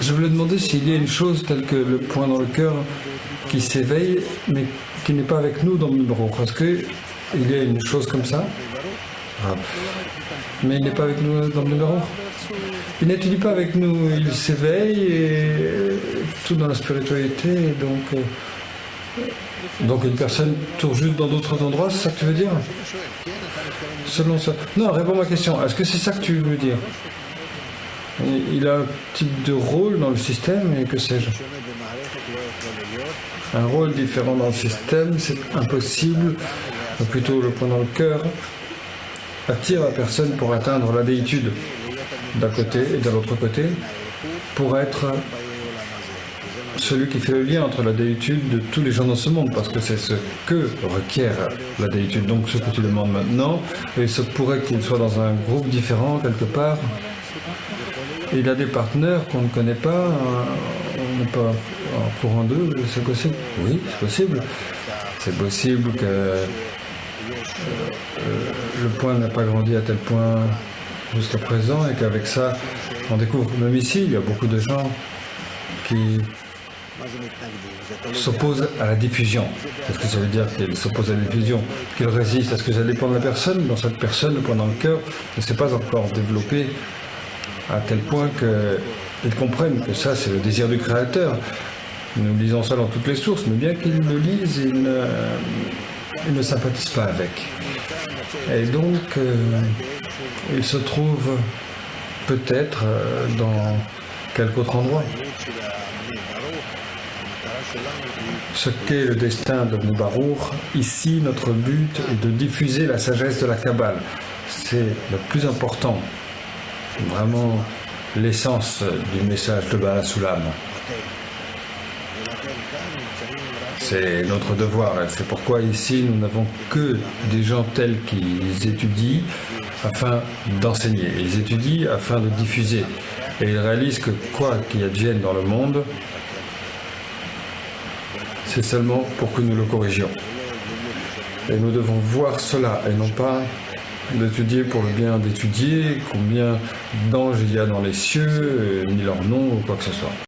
Je voulais demander s'il y a une chose telle que le point dans le cœur qui s'éveille, mais qui n'est pas avec nous dans le numéro. Est-ce qu'il y a une chose comme ça? Ah. Mais il n'est pas avec nous dans le numéro. Il n'étudie pas avec nous, il s'éveille et tout dans la spiritualité. Donc une personne tourne juste dans d'autres endroits, c'est ça que tu veux dire? Selon ça. Non, réponds à ma question. Est-ce que c'est ça que tu veux dire? Il a un type de rôle dans le système et que sais-je? Un rôle différent dans le système, c'est impossible. Plutôt le point dans le cœur attire la personne pour atteindre la déitude d'un côté et de l'autre côté, pour être celui qui fait le lien entre la déitude de tous les gens dans ce monde, parce que c'est ce que requiert la déitude. Donc ce que tu demandes maintenant, il se pourrait qu'il soit dans un groupe différent quelque part. Il a des partenaires qu'on ne connaît pas, on n'est pas en courant d'eux, c'est possible? Oui, c'est possible. C'est possible que le point n'a pas grandi à tel point jusqu'à présent et qu'avec ça, on découvre, même ici, il y a beaucoup de gens qui s'opposent à la diffusion. Qu'est-ce que ça veut dire qu'ils s'opposent à la diffusion? Qu'ils résistent? Est-ce que ça dépend de la personne? Dans cette personne, le point dans le cœur ne s'est pas encore développé à tel point qu'ils comprennent que ça, c'est le désir du Créateur. Nous lisons ça dans toutes les sources, mais bien qu'ils le lisent, ils ne sympathisent pas avec. Et donc, ils se trouvent peut-être dans quelque autre endroit. Ce qu'est le destin de Baruch, ici, notre but est de diffuser la sagesse de la Kabbale. C'est le plus important, vraiment l'essence du message de Baal Sulam. C'est notre devoir, et c'est pourquoi ici nous n'avons que des gens tels qu'ils étudient afin d'enseigner. Ils étudient afin de diffuser. Et ils réalisent que quoi qu'il advienne dans le monde, c'est seulement pour que nous le corrigions. Et nous devons voir cela, et non pas d'étudier pour le bien d'étudier, combien d'anges il y a dans les cieux, ni leur nom ou quoi que ce soit.